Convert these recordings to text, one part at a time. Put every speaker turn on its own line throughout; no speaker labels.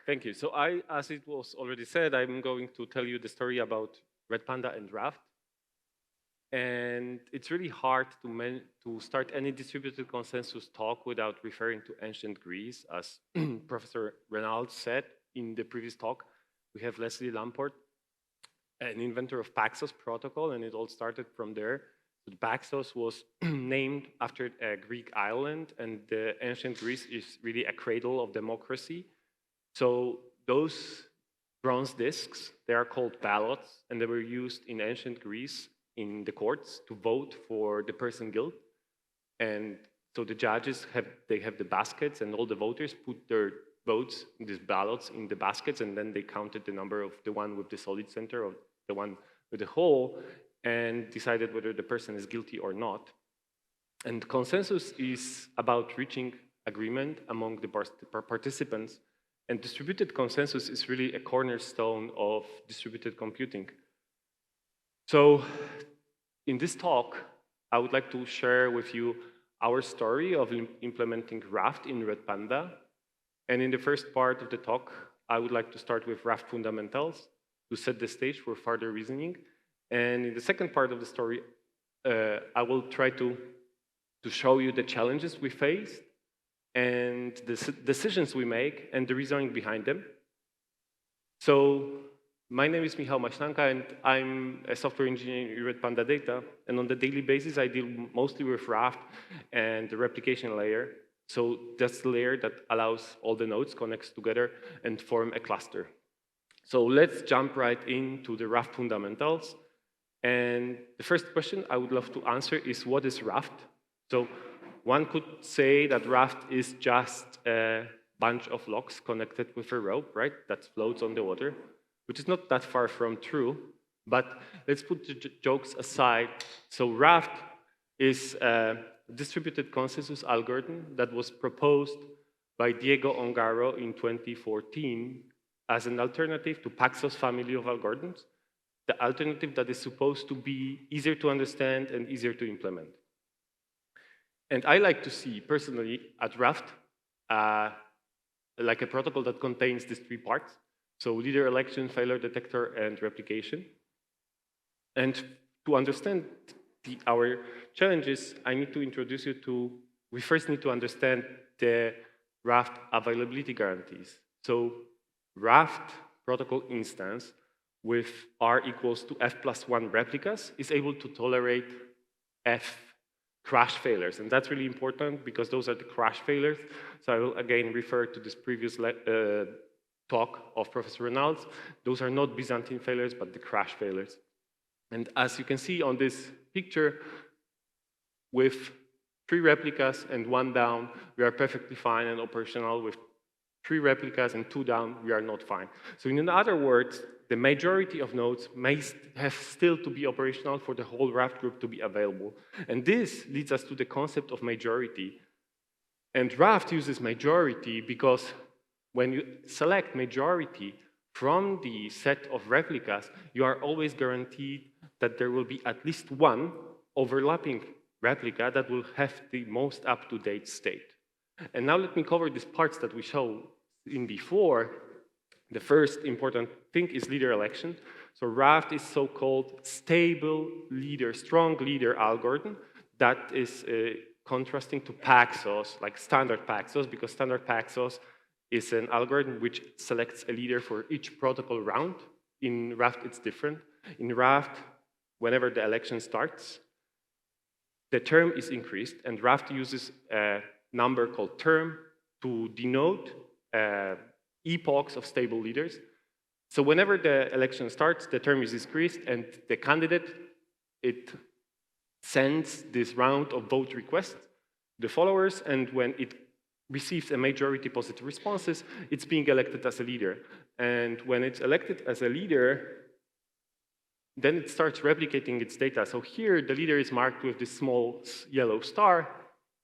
Thank you. So as it was already said, I'm going to tell you the story about Redpanda and Raft. And it's really hard to start any distributed consensus talk without referring to ancient Greece. As Professor Reynolds said in the previous talk, we have Leslie Lamport, an inventor of Paxos protocol, and it all started from there. Paxos was named after a Greek island, and the ancient Greece is really a cradle of democracy. So those bronze discs, they are called ballots, and they were used in ancient Greece in the courts to vote for the person guilt. And so the judges have the baskets, and all the voters put their votes, these ballots, in the baskets, and then they counted the number of the one with the solid center or the one with the hole, and decided whether the person is guilty or not. And consensus is about reaching agreement among the participants, and distributed consensus is really a cornerstone of distributed computing. So in this talk, I would like to share with you our story of implementing Raft in Redpanda. And in the first part of the talk, I would like to start with Raft fundamentals to set the stage for further reasoning. And in the second part of the story, I will try to show you the challenges we faced and the decisions we make and the reasoning behind them. So my name is Michał Maślanka, and I'm a software engineer at Redpanda Data. And on the daily basis, I deal mostly with Raft and the replication layer. So that's the layer that allows all the nodes connect together and form a cluster. So let's jump right into the Raft fundamentals. And the first question I would love to answer is, what is Raft? So one could say that Raft is just a bunch of logs connected with a rope, right, that floats on the water, which is not that far from true. But let's put the jokes aside. So Raft is a distributed consensus algorithm that was proposed by Diego Ongaro in 2014 as an alternative to Paxos family of algorithms, the alternative that is supposed to be easier to understand and easier to implement. And I like to see, personally, at Raft, like a protocol that contains these three parts. So leader election, failure detector, and replication. And to understand our challenges, I need to introduce you to, we first need to understand the Raft availability guarantees. So Raft protocol instance with R equals to F+1 replicas is able to tolerate F crash failures. And that's really important because those are the crash failures. So I will again refer to this previous talk of Professor Reynolds. Those are not Byzantine failures, but the crash failures. And as you can see on this picture, with 3 replicas and 1 down, we are perfectly fine and operational. With 3 replicas and 2 down, we are not fine. So in other words, the majority of nodes may have still to be operational for the whole Raft group to be available. And this leads us to the concept of majority. And Raft uses majority because when you select majority from the set of replicas, you are always guaranteed that there will be at least one overlapping replica that will have the most up-to-date state. And now let me cover these parts that we showed in before. The first important thing is leader election. So Raft is so-called stable leader, strong leader algorithm that is contrasting to Paxos, like standard Paxos, because standard Paxos is an algorithm which selects a leader for each protocol round. In Raft, it's different. In Raft, whenever the election starts, the term is increased, and Raft uses a number called term to denote epochs of stable leaders. So whenever the election starts, the term is increased, and the candidate, it sends this round of vote requests to the followers, and when it receives a majority positive responses, it's being elected as a leader. And when it's elected as a leader, then it starts replicating its data. So here, the leader is marked with this small yellow star,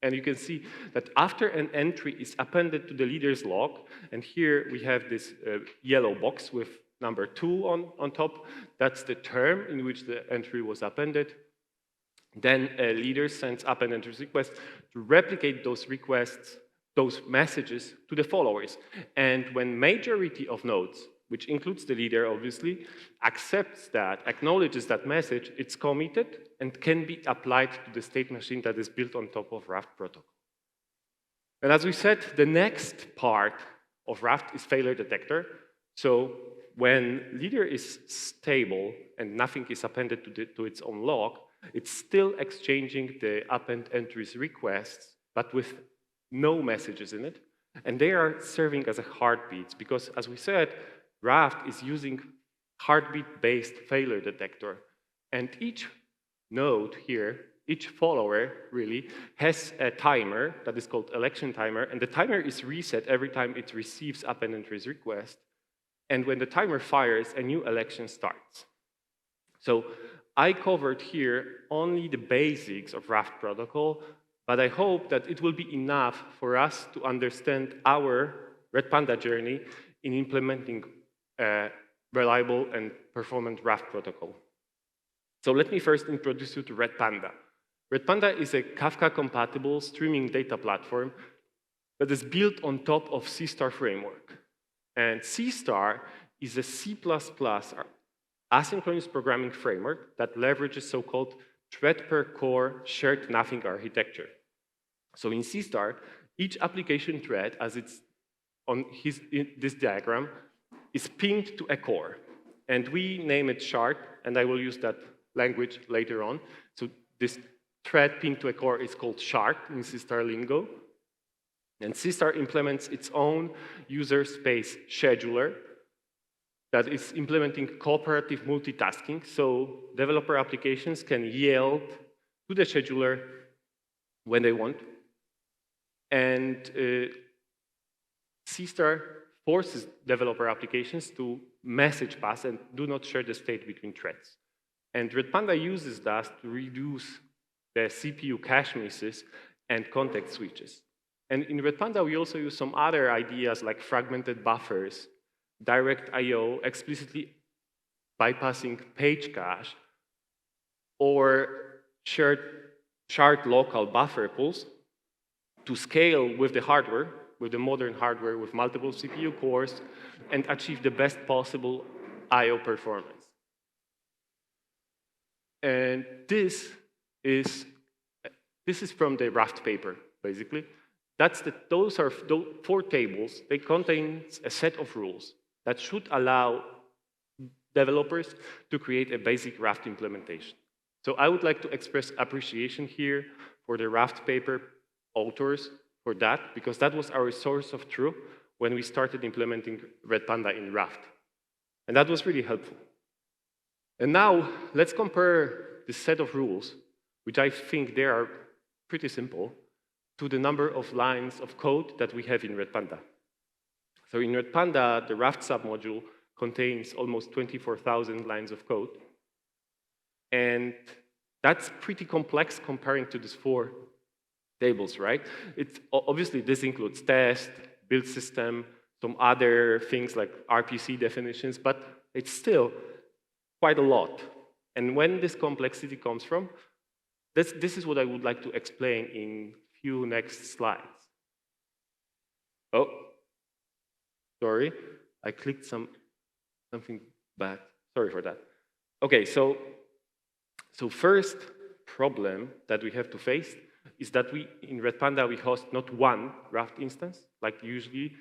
and you can see that after an entry is appended to the leader's log, and here we have this yellow box with number 2 on top, that's the term in which the entry was appended. Then a leader sends append entries request to replicate those requests those messages to the followers. And when majority of nodes, which includes the leader, obviously, accepts that, acknowledges that message, it's committed and can be applied to the state machine that is built on top of Raft protocol. And as we said, the next part of Raft is failure detector. So when leader is stable and nothing is appended to its own log, it's still exchanging the append entries requests, but with no messages in it. And they are serving as a heartbeats because, as we said, Raft is using heartbeat-based failure detector. And each node here, each follower really, has a timer that is called election timer, and the timer is reset every time it receives append entries request. And when the timer fires, a new election starts. So I covered here only the basics of Raft protocol, but I hope that it will be enough for us to understand our Redpanda journey in implementing a reliable and performant Raft protocol. So let me first introduce you to Redpanda. Redpanda is a Kafka-compatible streaming data platform that is built on top of C* framework. And C* is a C++ asynchronous programming framework that leverages so-called thread per core shared nothing architecture. So in C*, each application thread, as it's on this diagram, is pinned to a core. And we name it shard, and I will use that language later on. So this thread pinned to a core is called shard in C* lingo. And C* implements its own user space scheduler that is implementing cooperative multitasking, so developer applications can yield to the scheduler when they want. And C* forces developer applications to message pass and do not share the state between threads. And Redpanda uses that to reduce the CPU cache misses and context switches. And in Redpanda, we also use some other ideas like fragmented buffers, direct I/O, explicitly bypassing page cache, or shared local buffer pools to scale with the hardware, with the modern hardware, with multiple CPU cores, and achieve the best possible I/O performance. And this is from the Raft paper, basically. Those are 4 tables. They contain a set of rules that should allow developers to create a basic Raft implementation. So I would like to express appreciation here for the Raft paper authors for that, because that was our source of truth when we started implementing Redpanda in Raft. And that was really helpful. And now, let's compare this set of rules, which I think they are pretty simple, to the number of lines of code that we have in Redpanda. So in Redpanda, the Raft submodule contains almost 24,000 lines of code. And that's pretty complex comparing to these 4 tables, right? Obviously, this includes test, build system, some other things like RPC definitions, but it's still quite a lot. And when this complexity comes from, this is what I would like to explain in few next slides. Oh, sorry, I clicked something bad. Sorry for that. Okay, so first problem that we have to face is that in Redpanda, we host not one Raft instance, like usually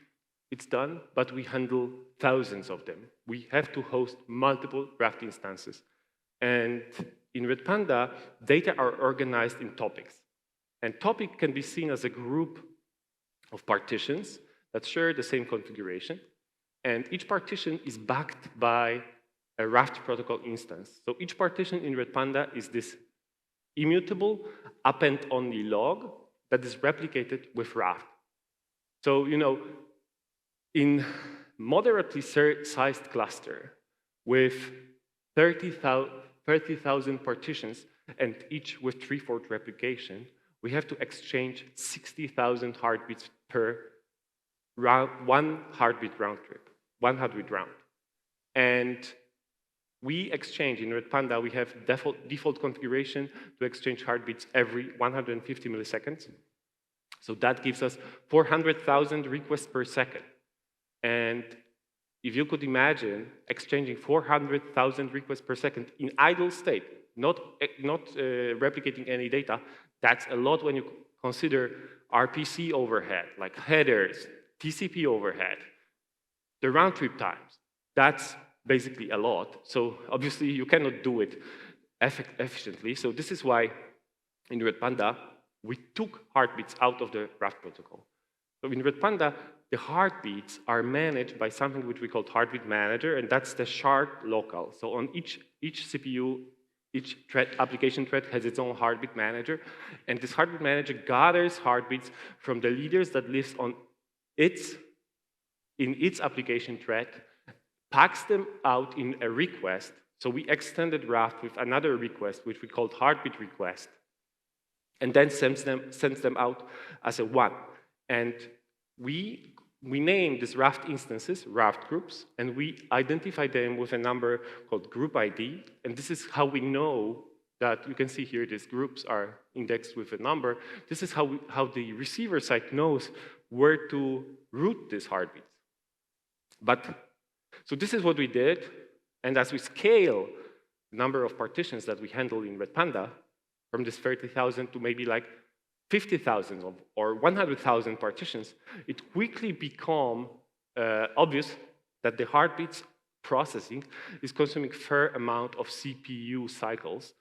it's done, but we handle thousands of them. We have to host multiple Raft instances. And in Redpanda, data are organized in topics. And topic can be seen as a group of partitions that share the same configuration. And each partition is backed by a Raft protocol instance. So each partition in Redpanda is this immutable append-only log that is replicated with Raft. So, in moderately sized cluster with 30,000 partitions and each with 3/4 replication, we have to exchange 60,000 heartbeats per one heartbeat round trip, 1 heartbeat round. And we exchange, in Redpanda, we have default configuration to exchange heartbeats every 150 milliseconds. So that gives us 400,000 requests per second. And if you could imagine exchanging 400,000 requests per second in idle state, not replicating any data, that's a lot when you consider RPC overhead, like headers, TCP overhead, the round trip times. That's basically a lot. So obviously you cannot do it efficiently. So this is why in Redpanda, we took heartbeats out of the Raft protocol. So in Redpanda, the heartbeats are managed by something which we call heartbeat manager, and that's the shard local. So on each CPU, each application thread has its own heartbeat manager, and this heartbeat manager gathers heartbeats from the leaders that lives on in its application thread, packs them out in a request. So we extended Raft with another request, which we called heartbeat request, and then sends them out as a one. And we name these Raft instances Raft groups, and we identify them with a number called group ID. And this is how we know that, you can see here, these groups are indexed with a number. This is how the receiver side knows where to route these heartbeats. So this is what we did. And as we scale the number of partitions that we handle in Redpanda, from this 30,000 to maybe like 50,000 or 100,000 partitions, it quickly became obvious that the heartbeats processing is consuming fair amount of CPU cycles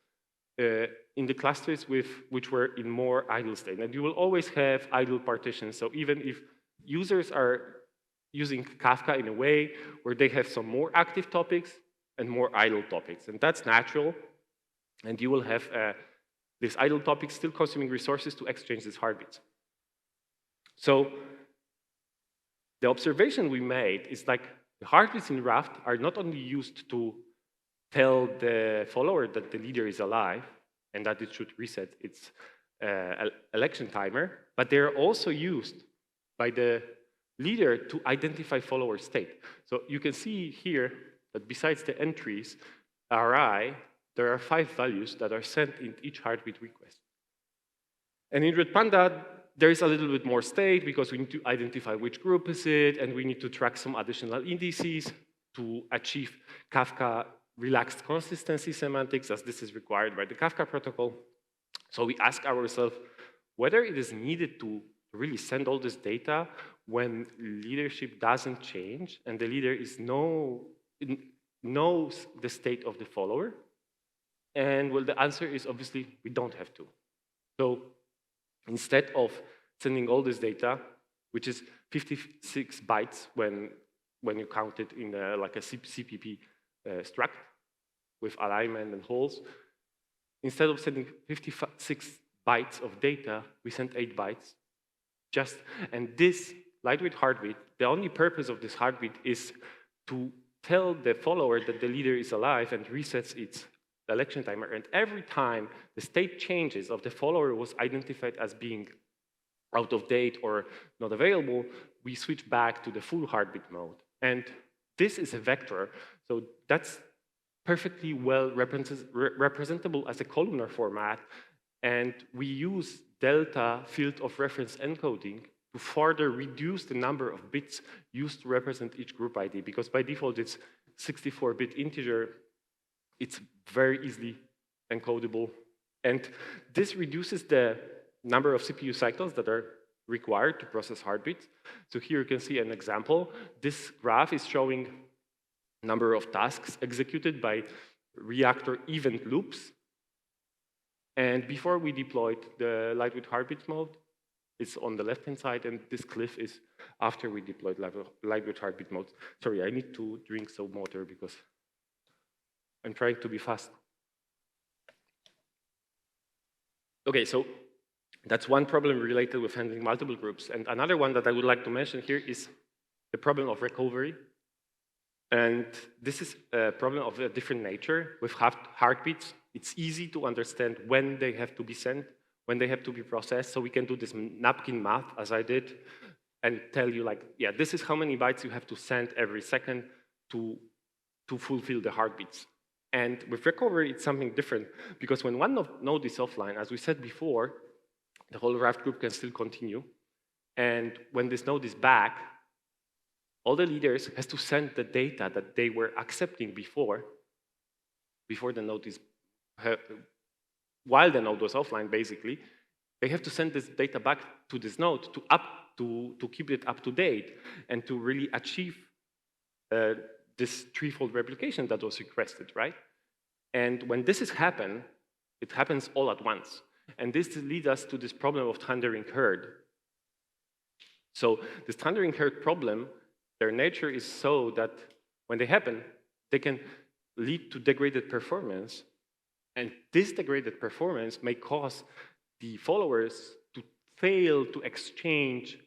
in the clusters which were in more idle state. And you will always have idle partitions. So even if users are using Kafka in a way where they have some more active topics and more idle topics, and that's natural, and you will have this idle topic still consuming resources to exchange these heartbeats. So the observation we made is like the heartbeats in Raft are not only used to tell the follower that the leader is alive and that it should reset its election timer, but they're also used by the leader to identify follower state. So you can see here that besides the entries, RI, there are 5 values that are sent in each heartbeat request. And in Redpanda, there is a little bit more state because we need to identify which group is it, and we need to track some additional indices to achieve Kafka relaxed consistency semantics, as this is required by the Kafka protocol. So we ask ourselves whether it is needed to really send all this data when leadership doesn't change and the leader knows the state of the follower. And well, the answer is obviously we don't have to. So instead of sending all this data, which is 56 bytes when you count it in like a CPP struct with alignment and holes, instead of sending 56 bytes of data, we send 8 bytes. And this lightweight heartbeat, the only purpose of this heartbeat is to tell the follower that the leader is alive and resets its election timer. And every time the state changes of the follower was identified as being out of date or not available, we switch back to the full heartbeat mode. And this is a vector, so that's perfectly well representable as a columnar format. And we use delta field of reference encoding to further reduce the number of bits used to represent each group ID, because by default it's 64-bit integer. It's very easily encodable. And this reduces the number of CPU cycles that are required to process heartbeats. So here you can see an example. This graph is showing number of tasks executed by reactor event loops. And before we deployed the lightweight heartbeat mode, it's on the left-hand side, and this cliff is after we deployed lightweight heartbeat mode. Sorry, I need to drink some water because I'm trying to be fast. Okay, so that's one problem related with handling multiple groups. And another one that I would like to mention here is the problem of recovery. And this is a problem of a different nature. With heartbeats, it's easy to understand when they have to be sent, when they have to be processed. So we can do this napkin math, as I did, and tell you, like, yeah, this is how many bytes you have to send every second to fulfill the heartbeats. And with recovery, it's something different, because when one node is offline, as we said before, the whole Raft group can still continue. And when this node is back, all the leaders has to send the data that they were accepting before the node is, while the node was offline, basically, they have to send this data back to this node to keep it up to date and to really achieve this threefold replication that was requested, right? And when this happens, it happens all at once. And this leads us to this problem of thundering herd. So this thundering herd problem, their nature is so that when they happen, they can lead to degraded performance. And this degraded performance may cause the followers to fail to exchange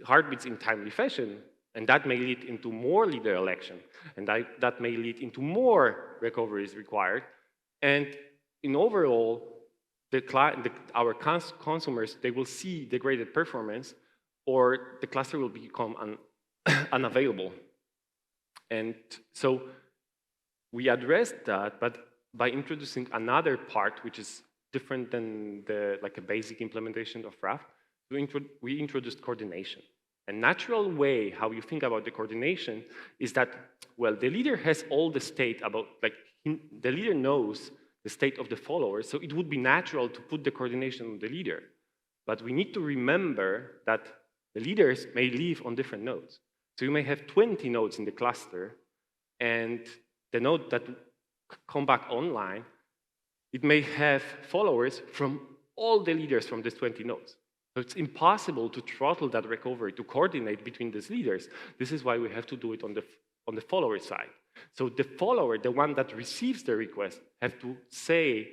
heartbeats in timely fashion. And that may lead into more leader election. And that may lead into more recoveries required. And in overall, our consumers, they will see degraded performance, or the cluster will become unavailable. And so we addressed that, but by introducing another part, which is different than like a basic implementation of Raft, we introduced coordination. A natural way how you think about the coordination is that, well, the leader has all the state about, like, the leader knows the state of the followers, so it would be natural to put the coordination on the leader. But we need to remember that the leaders may live on different nodes. So you may have 20 nodes in the cluster, and the node that come back online, it may have followers from all the leaders from these 20 nodes. So it's impossible to throttle that recovery, to coordinate between these leaders. This is why we have to do it on the follower side. So the follower, the one that receives the request, have to say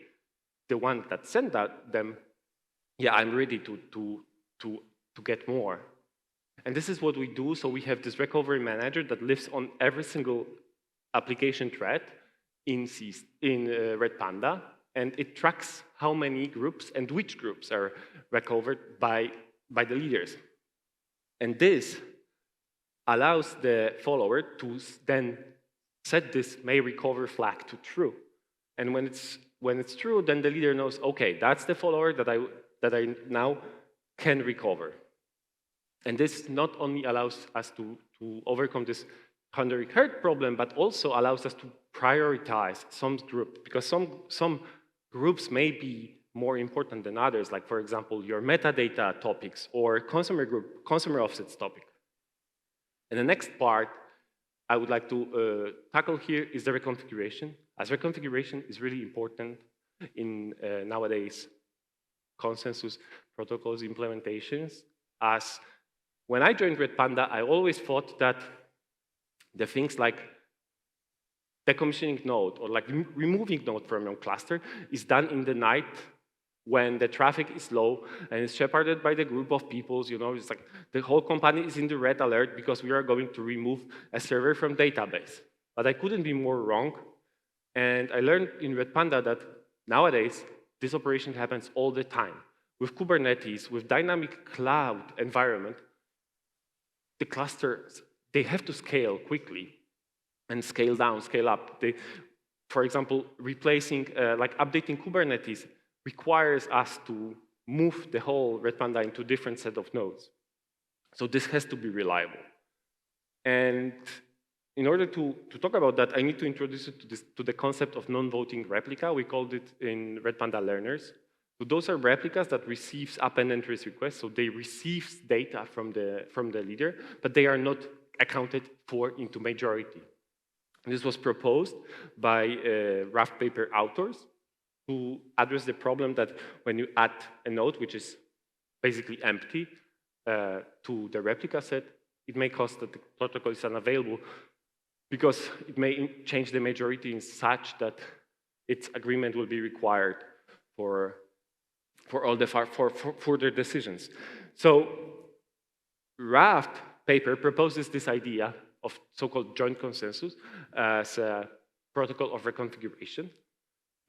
the one that sent them, yeah, I'm ready to get more. And this is what we do. So we have this recovery manager that lives on every single application thread in Redpanda, and it tracks how many groups and which groups are recovered by the leaders. And this allows the follower to then set this may recover flag to true. And when it's true, then the leader knows, okay, that's the follower that I now can recover. And this not only allows us to overcome this thundering herd problem, but also allows us to prioritize some groups, because some groups may be more important than others, like, for example, your metadata topics or consumer offsets topic. And the next part I would like to tackle here is the reconfiguration, as reconfiguration is really important in nowadays consensus protocols implementations. As when I joined Redpanda, I always thought that the things like decommissioning node or like removing node from your cluster is done in the night when the traffic is low and it's shepherded by the group of people. You know, it's like the whole company is in the red alert because we are going to remove a server from database. But I couldn't be more wrong. And I learned in Redpanda that nowadays this operation happens all the time. With Kubernetes, with dynamic cloud environment, the clusters, they have to scale quickly and scale down, scale up. For example, replacing, like updating Kubernetes requires us to move the whole Redpanda into different set of nodes. So this has to be reliable. And in order to talk about that, I need to introduce you to the concept of non-voting replica. We called it in Redpanda learners. So those are replicas that receives append entries requests. So they receive data from the leader, but they are not accounted for into majority. And this was proposed by Raft paper authors to address the problem that when you add a node, which is basically empty, to the replica set, it may cause that the protocol is unavailable because it may change the majority in such that its agreement will be required for further decisions. So Raft paper proposes this idea of so-called joint consensus as a protocol of reconfiguration.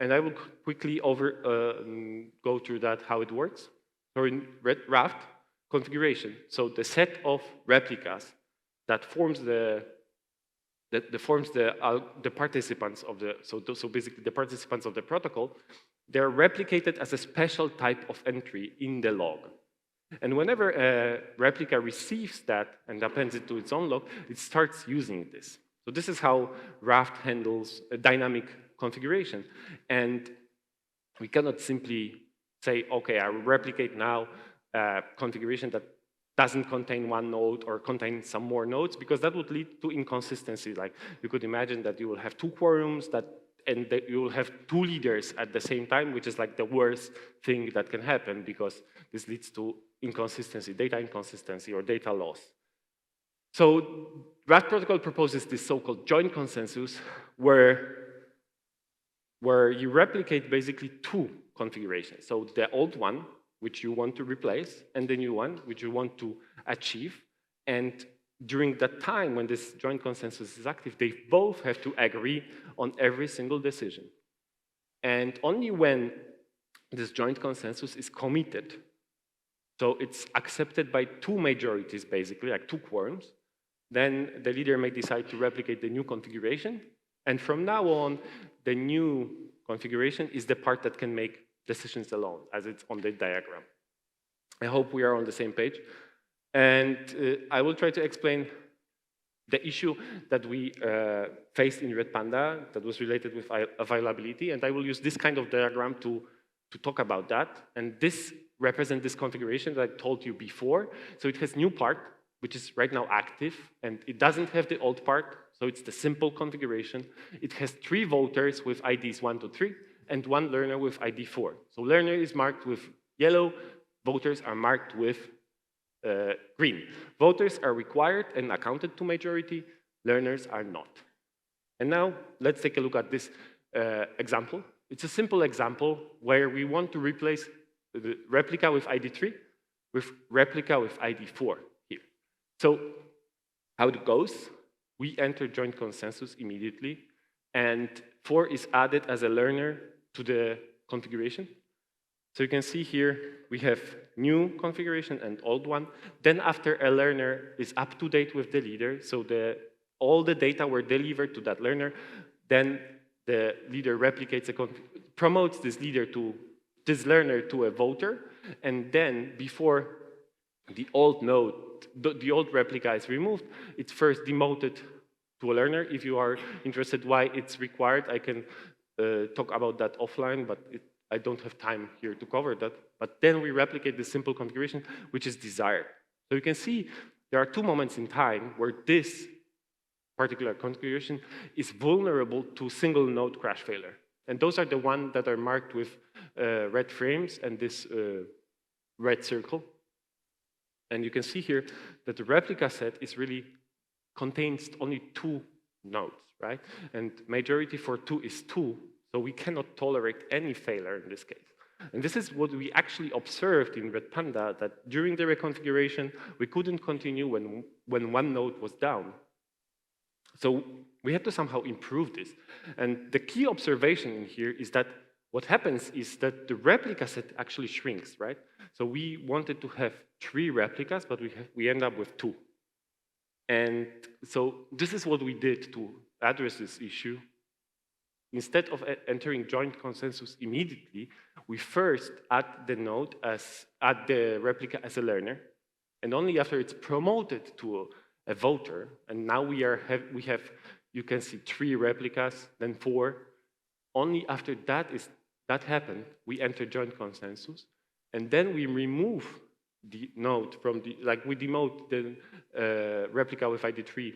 And I will quickly go through that, how it works. So in Raft configuration, so the set of replicas that forms the participants of the, so basically the participants of the protocol, they're replicated as a special type of entry in the log. And whenever a replica receives that and appends it to its own log, it starts using this. So this is how Raft handles a dynamic configuration. And we cannot simply say, okay, I will replicate now a configuration that doesn't contain one node or contain some more nodes, because that would lead to inconsistency. Like, you could imagine that you will have 2 quorums and that you will have 2 leaders at the same time, which is like the worst thing that can happen, because this leads to inconsistency, data inconsistency, or data loss. So Raft protocol proposes this so-called joint consensus, where you replicate basically 2 configurations. So the old one, which you want to replace, and the new one, which you want to achieve. And during that time when this joint consensus is active, they both have to agree on every single decision. And only when this joint consensus is committed, so it's accepted by 2 majorities, basically, like 2 quorums, then the leader may decide to replicate the new configuration. And from now on, the new configuration is the part that can make decisions alone, as it's on the diagram. I hope we are on the same page. And I will try to explain the issue that we faced in Redpanda that was related with availability. And I will use this kind of diagram to talk about that. And this represents this configuration that I told you before. So it has new part, which is right now active, and it doesn't have the old part, so it's the simple configuration. It has 3 voters with IDs 1 to 3, and 1 learner with ID 4. So learner is marked with yellow, voters are marked with green. Voters are required and accounted to majority, learners are not. And now, let's take a look at this example. It's a simple example where we want to replace the replica with ID 3 with replica with ID 4 here. So how it goes, we enter joint consensus immediately, and 4 is added as a learner to the configuration. So you can see here, we have new configuration and old one. Then after a learner is up to date with the leader, so all the data were delivered to that learner, then the leader replicates, promotes this learner to a voter, and then before the old node, the old replica is removed, it's first demoted to a learner. If you are interested why it's required, I can talk about that offline, but I don't have time here to cover that. But then we replicate the simple configuration, which is desired. So you can see there are 2 moments in time where this particular configuration is vulnerable to single node crash failure. And those are the ones that are marked with red frames and this red circle. And you can see here that the replica set is really contains only 2 nodes, right? And majority for 2 is 2, so we cannot tolerate any failure in this case. And this is what we actually observed in Redpanda, that during the reconfiguration, we couldn't continue when 1 node was down. So we had to somehow improve this. And the key observation in here is that what happens is that the replica set actually shrinks, right? So we wanted to have 3 replicas, but we end up with 2. And so this is what we did to address this issue. Instead of entering joint consensus immediately, we first add the replica as a learner, and only after it's promoted to a voter, and now we have, you can see 3 replicas, then 4. Only after that happened, we enter joint consensus, and then we remove the node from we demote the replica with ID 3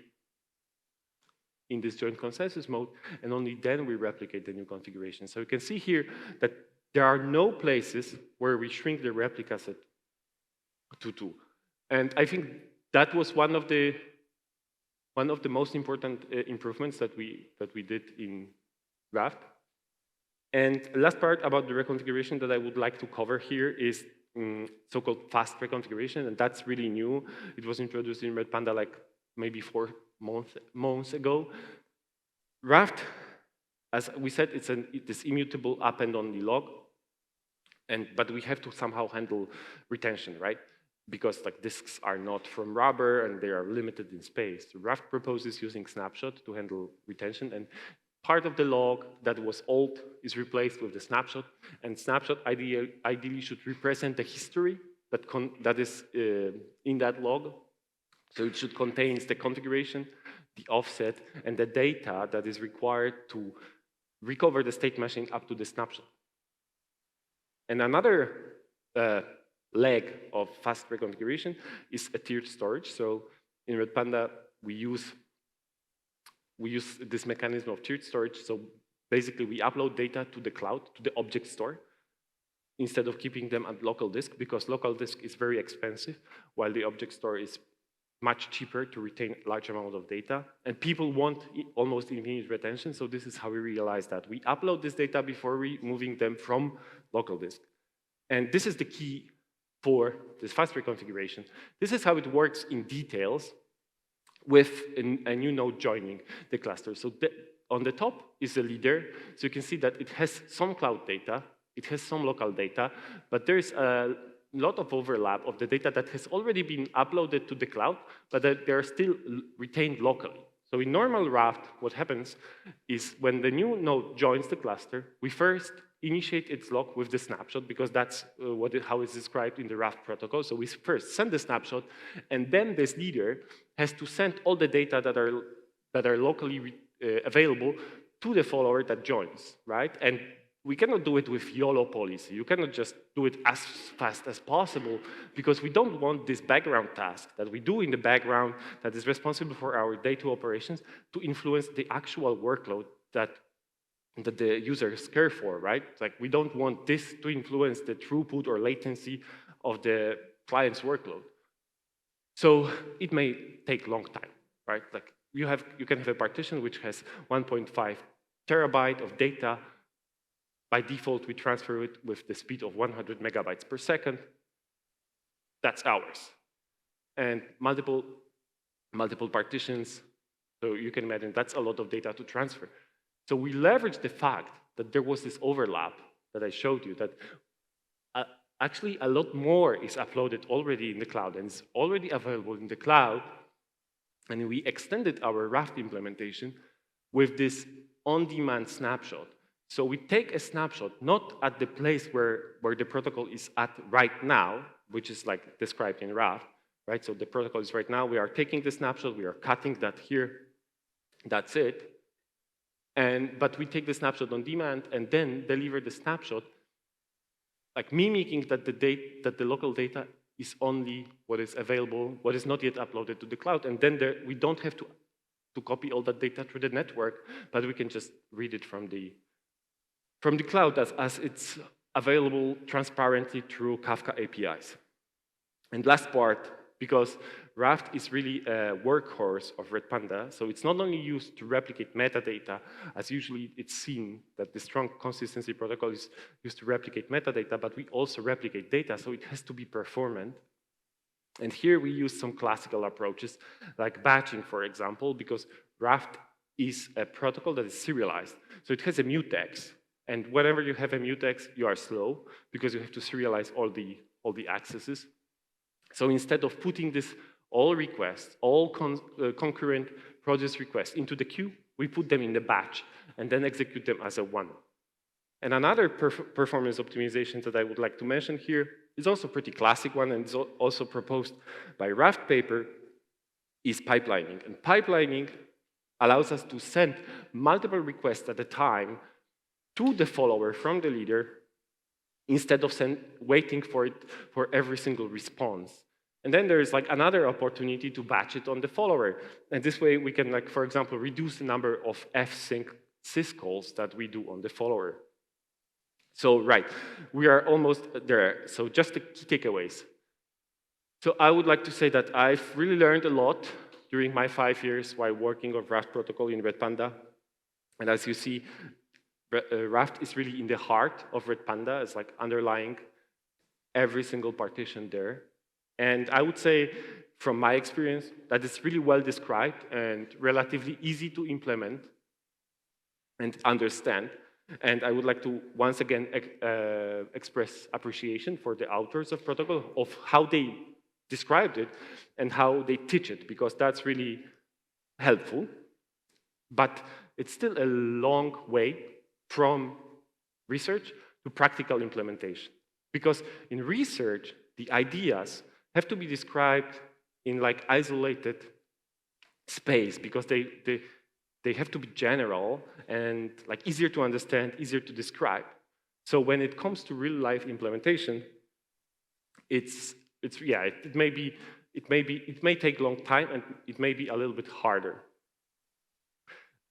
in this joint consensus mode, and only then we replicate the new configuration. So you can see here that there are no places where we shrink the replica set to 2. And I think that was one of the most important improvements that we did in Raft. And last part about the reconfiguration that I would like to cover here is so-called fast reconfiguration, and that's really new. It was introduced in Redpanda like maybe 4 months ago. Raft, as we said, it's this immutable append on the log, but we have to somehow handle retention, right? Because disks are not from rubber and they are limited in space. So Raft proposes using snapshot to handle retention, and part of the log that was old is replaced with the snapshot, and snapshot ideally should represent the history that is in that log. So it should contain the configuration, the offset, and the data that is required to recover the state machine up to the snapshot. And another leg of fast reconfiguration is a tiered storage. So in Redpanda, we use this mechanism of tiered storage. So basically, we upload data to the cloud, to the object store, instead of keeping them at local disk, because local disk is very expensive, while the object store is much cheaper to retain large amount of data. And people want almost infinite retention, so this is how we realize that. We upload this data before moving them from local disk. And this is the key for this fast reconfiguration. This is how it works in details with a new node joining the cluster. So on the top is the leader, so you can see that it has some cloud data, it has some local data, but there's a lot of overlap of the data that has already been uploaded to the cloud, but that they are still retained locally. So in normal Raft, what happens is when the new node joins the cluster, we first initiate its lock with the snapshot, because that's how it's described in the Raft protocol. So we first send the snapshot, and then this leader has to send all the data that are locally available to the follower that joins, right? And we cannot do it with YOLO policy. You cannot just do it as fast as possible, because we don't want this background task that we do in the background that is responsible for our day-to-day operations to influence the actual workload that the users care for, right? Like, we don't want this to influence the throughput or latency of the client's workload. So it may take a long time, right? Like, you can have a partition which has 1.5 terabyte of data. By default, we transfer it with the speed of 100 megabytes per second. That's ours. And multiple partitions, so you can imagine that's a lot of data to transfer. So we leverage the fact that there was this overlap that I showed you, that actually a lot more is uploaded already in the cloud and is already available in the cloud. And we extended our Raft implementation with this on-demand snapshot. So we take a snapshot, not at the place where the protocol is at right now, which is like described in Raft, right? So the protocol is right now, we are taking the snapshot, we are cutting that here, that's it. But we take the snapshot on demand and then deliver the snapshot, like mimicking that the local data is only what is available, what is not yet uploaded to the cloud. And then we don't have to copy all that data through the network, but we can just read it from the cloud as it's available transparently through Kafka APIs. And last part, because Raft is really a workhorse of Redpanda, so it's not only used to replicate metadata, as usually it's seen that the strong consistency protocol is used to replicate metadata, but we also replicate data, so it has to be performant. And here we use some classical approaches, like batching, for example, because Raft is a protocol that is serialized. So it has a mutex, and whenever you have a mutex, you are slow, because you have to serialize all the accesses. So instead of putting this all requests, all concurrent process requests into the queue, we put them in the batch and then execute them as a one. And another performance optimization that I would like to mention here is also a pretty classic one, and is also proposed by Raft paper, is pipelining. And pipelining allows us to send multiple requests at a time to the follower from the leader, instead of waiting for every single response. And then there is like another opportunity to batch it on the follower. And this way we can, like, for example, reduce the number of fsync syscalls that we do on the follower. So right, we are almost there. So just the key takeaways. So I would like to say that I've really learned a lot during my 5 years while working on Raft protocol in Redpanda. And as you see, Raft is really in the heart of Redpanda. It's like underlying every single partition there. And I would say, from my experience, that it's really well described and relatively easy to implement and understand. And I would like to once again express appreciation for the authors of protocol, of how they described it and how they teach it, because that's really helpful. But it's still a long way from research to practical implementation. Because in research, the ideas have to be described in like isolated space, because they have to be general and like easier to understand, easier to describe. So when it comes to real life implementation, it may take a long time, and it may be a little bit harder.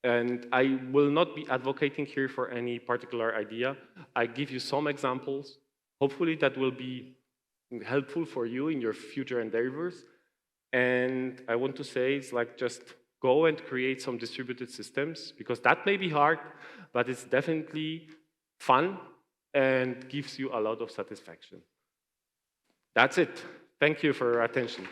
And I will not be advocating here for any particular idea. I give you some examples. Hopefully that will be helpful for you in your future endeavors. And I want to say, it's like just go and create some distributed systems, because that may be hard, but it's definitely fun and gives you a lot of satisfaction. That's it. Thank you for your attention.